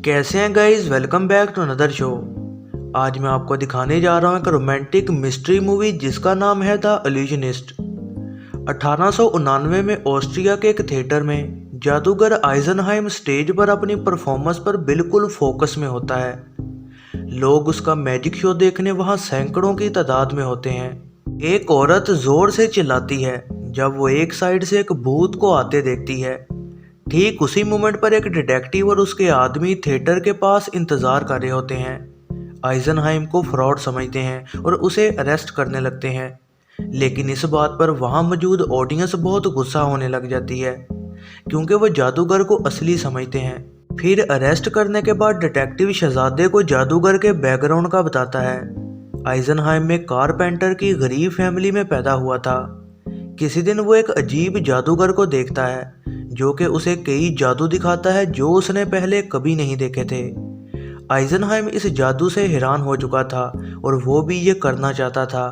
कैसे हैं guys. Welcome back to another show. आज मैं आपको दिखाने जा रहा हूँ एक रोमांटिक मिस्ट्री मूवी जिसका नाम है द इल्यूजनिस्ट। 1899 में ऑस्ट्रिया के एक थिएटर में जादूगर आइजनहाइम स्टेज पर अपनी परफॉर्मेंस पर बिल्कुल फोकस में होता है। लोग उसका मैजिक शो देखने वहाँ सैकड़ों की तादाद में होते हैं। एक औरत जोर से चिल्लाती है जब वो एक साइड से एक भूत को आते देखती है। ठीक उसी मोमेंट पर एक डिटेक्टिव और उसके आदमी थिएटर के पास इंतजार कर रहे होते हैं। आइजनहाइम को फ्रॉड समझते हैं और उसे अरेस्ट करने लगते हैं, लेकिन इस बात पर वहां मौजूद ऑडियंस बहुत गुस्सा होने लग जाती है क्योंकि वो जादूगर को असली समझते हैं। फिर अरेस्ट करने के बाद डिटेक्टिव शहजादे को जादूगर के बैकग्राउंड का बताता है। आइजनहाइम में कारपेंटर की गरीब फैमिली में पैदा हुआ था। किसी दिन वो एक अजीब जादूगर को देखता है जो कि उसे कई जादू दिखाता है जो उसने पहले कभी नहीं देखे थे। आइजनहाइम इस जादू से हैरान हो चुका था और वो भी ये करना चाहता था।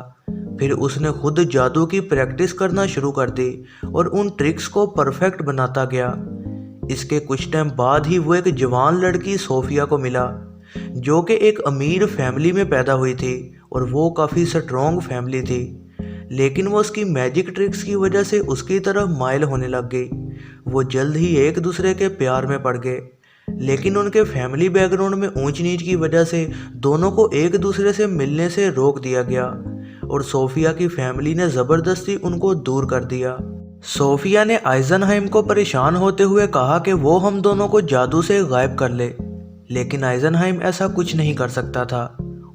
फिर उसने खुद जादू की प्रैक्टिस करना शुरू कर दी और उन ट्रिक्स को परफेक्ट बनाता गया। इसके कुछ टाइम बाद ही वो एक जवान लड़की सोफिया को मिला जो कि एक अमीर फैमिली में पैदा हुई थी और वो काफ़ी स्ट्रॉन्ग फैमिली थी, लेकिन वो उसकी मैजिक ट्रिक्स की वजह से उसकी तरफ माइल होने लग गई। वो जल्द ही एक दूसरे के प्यार में पड़ गए, लेकिन उनके फैमिली बैकग्राउंड में ऊंच नीच की वजह से दोनों को एक दूसरे से मिलने से रोक दिया गया और सोफिया की फैमिली ने ज़बरदस्ती उनको दूर कर दिया। सोफिया ने आइजनहाइम को परेशान होते हुए कहा कि वो हम दोनों को जादू से गायब कर ले, लेकिन आइजनहाइम ऐसा कुछ नहीं कर सकता था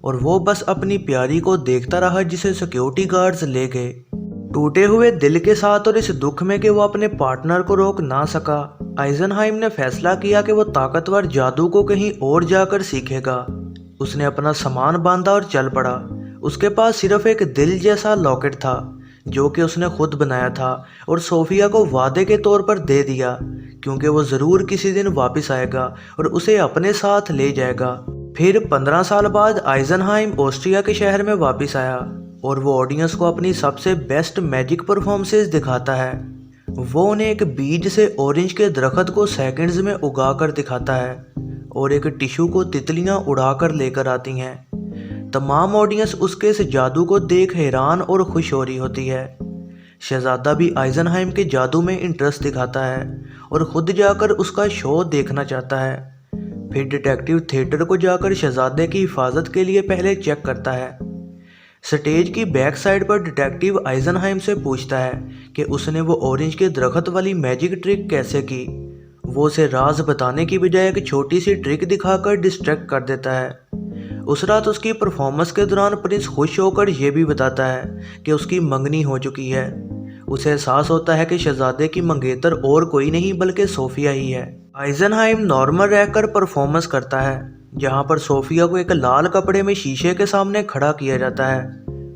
और वो बस अपनी प्यारी को देखता रहा जिसे सिक्योरिटी गार्ड्स ले गए। टूटे हुए दिल के साथ और इस दुख में कि वो अपने पार्टनर को रोक ना सका, आइजनहाइम ने फैसला किया कि वो ताकतवर जादू को कहीं और जाकर सीखेगा। उसने अपना सामान बांधा और चल पड़ा। उसके पास सिर्फ एक दिल जैसा लॉकेट था जो कि उसने खुद बनाया था और सोफिया को वादे के तौर पर दे दिया क्योंकि वो ज़रूर किसी दिन वापस आएगा और उसे अपने साथ ले जाएगा। फिर 15 साल बाद आइजनहाइम ऑस्ट्रिया के शहर में वापस आया और वो ऑडियंस को अपनी सबसे बेस्ट मैजिक परफॉर्मेंसेस दिखाता है। वो उन्हें एक बीज से ऑरेंज के दरख्त को सेकंड्स में उगा कर दिखाता है और एक टिश्यू को तितलियां उड़ा कर लेकर आती हैं। तमाम ऑडियंस उसके इस जादू को देख हैरान और खुश हो रही होती है। शहजादा भी आइजनहाइम के जादू में इंटरेस्ट दिखाता है और खुद जाकर उसका शो देखना चाहता है। फिर डिटेक्टिव थिएटर को जाकर शहजादे की हिफाजत के लिए पहले चेक करता है। स्टेज की बैक साइड पर डिटेक्टिव आइजनहाइम से पूछता है कि उसने वो ऑरेंज के दरख्त वाली मैजिक ट्रिक कैसे की। वो उसे राज बताने की बजाय एक छोटी सी ट्रिक दिखाकर डिस्ट्रैक्ट कर देता है। उस रात उसकी परफॉर्मेंस के दौरान प्रिंस खुश होकर यह भी बताता है कि उसकी मंगनी हो चुकी है। उसे एहसास होता है कि शहजादे की मंगेतर और कोई नहीं बल्कि सोफिया ही है। आइजनहाइम नॉर्मल रहकर परफॉर्मेंस करता है जहां पर सोफिया को एक लाल कपड़े में शीशे के सामने खड़ा किया जाता है।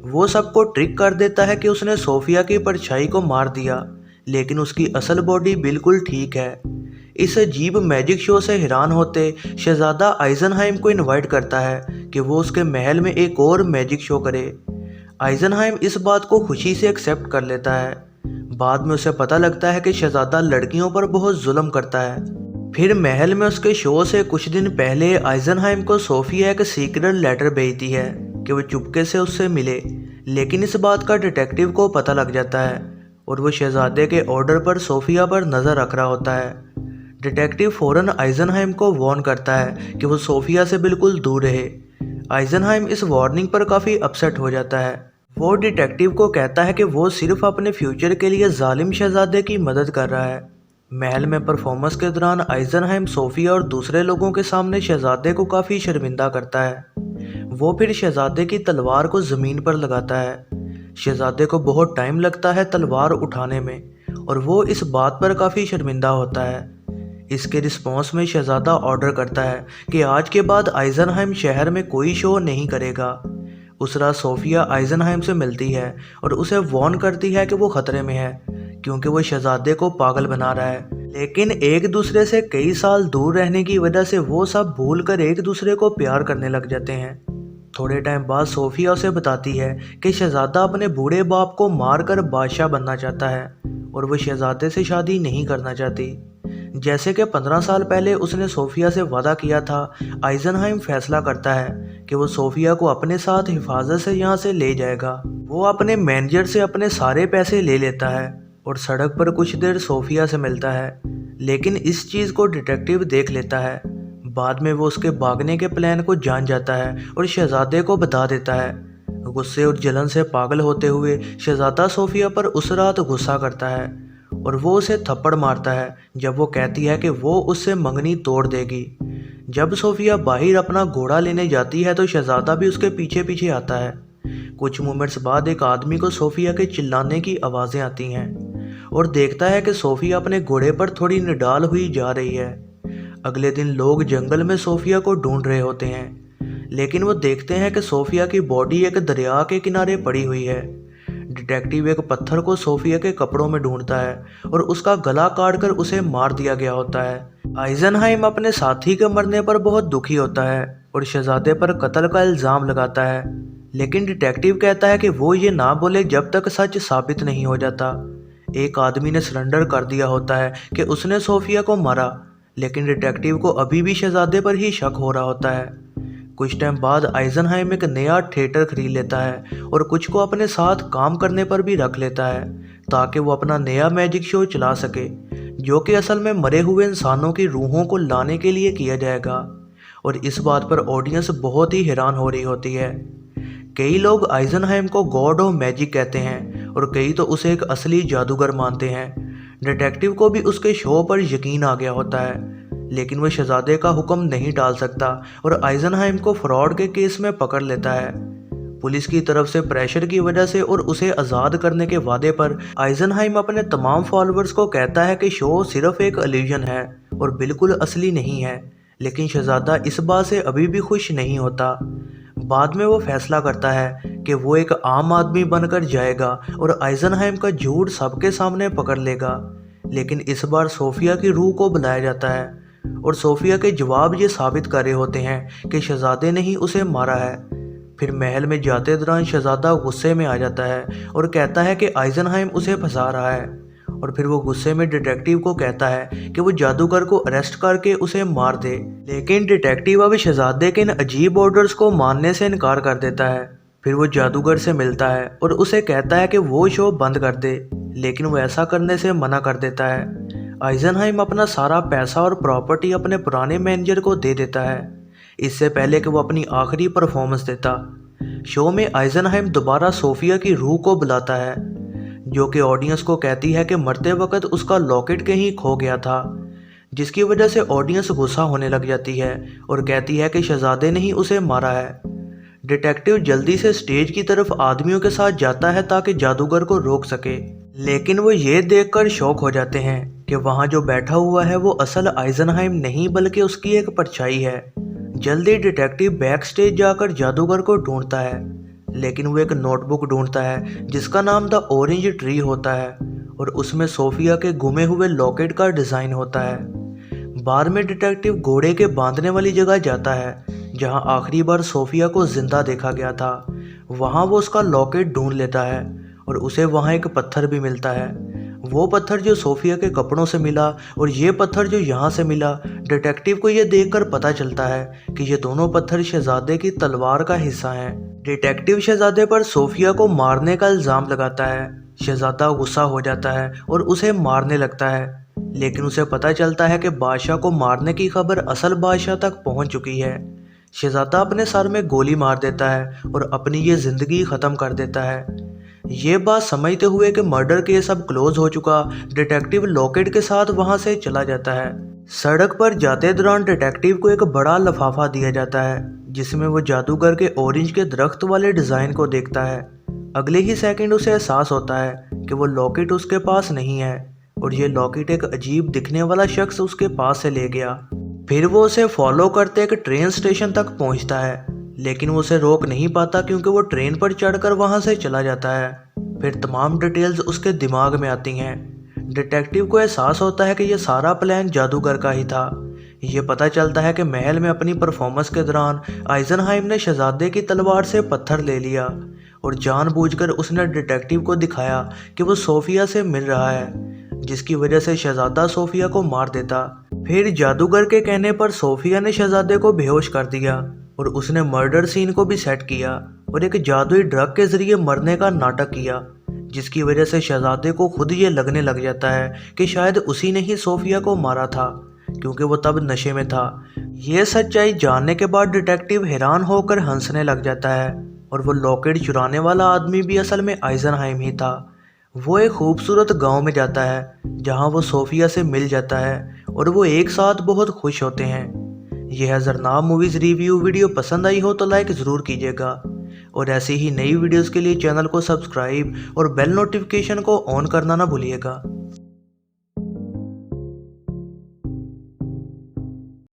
वो सबको ट्रिक कर देता है कि उसने सोफिया की परछाई को मार दिया, लेकिन उसकी असल बॉडी बिल्कुल ठीक है। इस अजीब मैजिक शो से हैरान होते शहजादा आइजनहाइम को इनवाइट करता है कि वो उसके महल में एक और मैजिक शो करे। आइजनहाइम इस बात को खुशी से एक्सेप्ट कर लेता है। बाद में उसे पता लगता है कि शहजादा लड़कियों पर बहुत जुल्म करता है। फिर महल में उसके शो से कुछ दिन पहले आइजनहाइम को सोफिया एक सीक्रेट लेटर भेजती है कि वो चुपके से उससे मिले, लेकिन इस बात का डिटेक्टिव को पता लग जाता है और वो शहजादे के ऑर्डर पर सोफिया पर नज़र रख रहा होता है। डिटेक्टिव फौरन आइजनहाइम को वार्न करता है कि वो सोफिया से बिल्कुल दूर रहे। आइजनहाइम इस वार्निंग पर काफ़ी अपसेट हो जाता है। वो डिटेक्टिव को कहता है कि वो सिर्फ अपने फ्यूचर के लिए जालिम शहजादे की मदद कर रहा है। महल में परफॉर्मेंस के दौरान आइजनहाइम सोफिया और दूसरे लोगों के सामने शहजादे को काफ़ी शर्मिंदा करता है। वो फिर शहजादे की तलवार को ज़मीन पर लगाता है। शहजादे को बहुत टाइम लगता है तलवार उठाने में और वो इस बात पर काफ़ी शर्मिंदा होता है। इसके रिस्पॉन्स में शहजादा ऑर्डर करता है कि आज के बाद आइजनहाइम शहर में कोई शो नहीं करेगा। उस रात सोफिया आइजनहाइम से मिलती है और उसे वार्न करती है कि वो खतरे में है क्योंकि वो शहजादे को पागल बना रहा है, लेकिन एक दूसरे से कई साल दूर रहने की वजह से वो सब भूल कर एक दूसरे को प्यार करने लग जाते हैं। थोड़े टाइम बाद सोफिया उसे बताती है कि शहजादा अपने बूढ़े बाप को मारकर बादशाह बनना चाहता है और वो शहजादे से शादी नहीं करना चाहती। जैसे कि 15 साल पहले उसने सोफिया से वादा किया था, आइजनहाइम फैसला करता है कि वो सोफिया को अपने साथ हिफाजत से यहाँ से ले जाएगा। वो अपने मैनेजर से अपने सारे पैसे ले लेता है और सड़क पर कुछ देर सोफिया से मिलता है, लेकिन इस चीज़ को डिटेक्टिव देख लेता है। बाद में वो उसके भागने के प्लान को जान जाता है और शहजादे को बता देता है। गुस्से और जलन से पागल होते हुए शहजादा सोफिया पर उस रात गुस्सा करता है और वो उसे थप्पड़ मारता है जब वो कहती है कि वो उससे मंगनी तोड़ देगी। जब सोफिया बाहर अपना घोड़ा लेने जाती है तो शहजादा भी उसके पीछे पीछे आता है। कुछ मोमेंट्स बाद एक आदमी को सोफिया के चिल्लाने की आवाज़ें आती हैं और देखता है कि सोफिया अपने घोड़े पर थोड़ी निडाल हुई जा रही है। अगले दिन लोग जंगल में सोफिया को ढूंढ रहे होते हैं, लेकिन वो देखते हैं कि सोफिया की बॉडी एक दरिया के किनारे पड़ी हुई है। डिटेक्टिव एक पत्थर को सोफिया के कपड़ों में ढूंढता है और उसका गला काटकर उसे मार दिया गया होता है। आइजनहाइम अपने साथी के मरने पर बहुत दुखी होता है और शहजादे पर कत्ल का इल्ज़ाम लगाता है, लेकिन डिटेक्टिव कहता है कि वो ये ना बोले जब तक सच साबित नहीं हो जाता। एक आदमी ने सरेंडर कर दिया होता है कि उसने सोफिया को मारा, लेकिन डिटेक्टिव को अभी भी शहजादे पर ही शक हो रहा होता है। कुछ टाइम बाद आइजनहाइम एक नया थिएटर खरीद लेता है और कुछ को अपने साथ काम करने पर भी रख लेता है ताकि वो अपना नया मैजिक शो चला सके, जो कि असल में मरे हुए इंसानों की रूहों को लाने के लिए किया जाएगा। और इस बात पर ऑडियंस बहुत ही हैरान हो रही होती है। कई लोग आइजनहाइम को गॉड ऑफ मैजिक कहते हैं और कई तो उसे एक असली जादूगर मानते हैं। डिटेक्टिव को भी उसके शो पर यकीन आ गया होता है, लेकिन वह शहजादे का हुक्म नहीं टाल सकता और आइजनहाइम को फ्रॉड के केस में पकड़ लेता है। पुलिस की तरफ से प्रेशर की वजह से और उसे आज़ाद करने के वादे पर आइजनहाइम अपने तमाम फॉलोअर्स को कहता है कि शो सिर्फ एक इल्यूजन है और बिल्कुल असली नहीं है, लेकिन शहजादा इस बात से अभी भी खुश नहीं होता। बाद में वो फैसला करता है कि वो एक आम आदमी बनकर जाएगा और आइजनहाइम का झूठ सबके सामने पकड़ लेगा, लेकिन इस बार सोफिया की रूह को बुलाया जाता है और सोफिया के जवाब ये साबित कर रहे होते हैं कि शहजादे ने ही उसे मारा है। फिर महल में जाते दौरान शहजादा गुस्से में आ जाता है और कहता है कि आइजनहाइम उसे फंसा रहा है, और फिर वो गुस्से में डिटेक्टिव को कहता है कि वो जादूगर को अरेस्ट करके उसे मार दे, लेकिन डिटेक्टिव अब शहजादे के इन अजीब ऑर्डर्स को मानने से इनकार कर देता है। फिर वो जादूगर से मिलता है और उसे कहता है कि वो शो बंद कर दे, लेकिन वो ऐसा करने से मना कर देता है। आइजनहाइम अपना सारा पैसा और प्रॉपर्टी अपने पुराने मैनेजर को दे देता है, इससे पहले कि वो अपनी आखिरी परफॉर्मेंस देता। शो में आइजनहाइम दोबारा सोफिया की रूह को बुलाता है, जो कि ऑडियंस को कहती है कि मरते वक्त उसका लॉकेट कहीं खो गया था, जिसकी वजह से ऑडियंस गुस्सा होने लग जाती है और कहती है कि शहजादे ने ही उसे मारा है। डिटेक्टिव जल्दी से स्टेज की तरफ आदमियों के साथ जाता है ताकि जादूगर को रोक सके, लेकिन वो ये देखकर शॉक हो जाते हैं कि वहाँ जो बैठा हुआ है वो असल आइजनहाइम नहीं बल्कि उसकी एक परछाई है। जल्दी डिटेक्टिव बैक स्टेज जाकर जादूगर को ढूंढता है, लेकिन वो एक नोटबुक ढूंढता है जिसका नाम द ऑरेंज ट्री होता है और उसमें सोफिया के गुमे हुए लॉकेट का डिज़ाइन होता है। बाद में डिटेक्टिव घोड़े के बांधने वाली जगह जाता है जहां आखिरी बार सोफिया को जिंदा देखा गया था। वहां वो उसका लॉकेट ढूंढ लेता है और उसे वहां एक पत्थर भी मिलता है, वो पत्थर जो सोफिया के कपड़ों से मिला और ये पत्थर जो यहाँ से मिला। डिटेक्टिव को ये देखकर पता चलता है कि ये दोनों पत्थर शहजादे की तलवार का हिस्सा हैं। डिटेक्टिव शहजादे पर सोफिया को मारने का इल्ज़ाम लगाता है। शहजादा गुस्सा हो जाता है और उसे मारने लगता है, लेकिन उसे पता चलता है कि बादशाह को मारने की खबर असल बादशाह तक पहुंच चुकी है। शहजादा अपने सर में गोली मार देता है और अपनी ये ज़िंदगी ख़त्म कर देता है। ये बात समझते हुए कि मर्डर केस अब क्लोज हो चुका, डिटेक्टिव लॉकेट के साथ वहां से चला जाता है। सड़क पर जाते दौरान डिटेक्टिव को एक बड़ा लिफाफा दिया जाता है जिसमें वो जादूगर के ऑरेंज के दरख्त वाले डिज़ाइन को देखता है। अगले ही सेकंड उसे एहसास होता है कि वो लॉकेट उसके पास नहीं है और ये लॉकेट एक अजीब दिखने वाला शख्स उसके पास से ले गया। फिर वो उसे फॉलो करते एक ट्रेन स्टेशन तक पहुंचता है, लेकिन वो उसे रोक नहीं पाता क्योंकि वो ट्रेन पर चढ़कर वहां से चला जाता है। फिर तमाम डिटेल्स उसके दिमाग में आती हैं। डिटेक्टिव को एहसास होता है कि यह सारा प्लान जादूगर का ही था। ये पता चलता है कि महल में अपनी परफॉर्मेंस के दौरान आइजनहाइम ने शहजादे की तलवार से पत्थर ले लिया और जानबूझकर उसने डिटेक्टिव को दिखाया कि वो सोफिया से मिल रहा है। जिसकी वजह से शहजादा सोफिया को मार देता। फिर जादूगर के कहने पर सोफिया ने शहजादे को बेहोश कर दिया और उसने मर्डर सीन को भी सेट किया और एक जादुई ड्रग के जरिए मरने का नाटक किया, जिसकी वजह से शहजादे को खुद ये लगने लग जाता है कि शायद उसी ने ही सोफिया को मारा था, क्योंकि वो तब नशे में था। ये सच्चाई जानने के बाद डिटेक्टिव हैरान होकर हंसने लग जाता है और वो लॉकेट चुराने वाला आदमी भी असल में आइजनहाइम ही था। वो एक खूबसूरत गांव में जाता है जहां वो सोफिया से मिल जाता है और वो एक साथ बहुत खुश होते हैं। यह है ज़रनाब मूवीज़ रिव्यू। वीडियो पसंद आई हो तो लाइक ज़रूर कीजिएगा और ऐसी ही नई वीडियोस के लिए चैनल को सब्सक्राइब और बेल नोटिफिकेशन को ऑन करना ना भूलिएगा।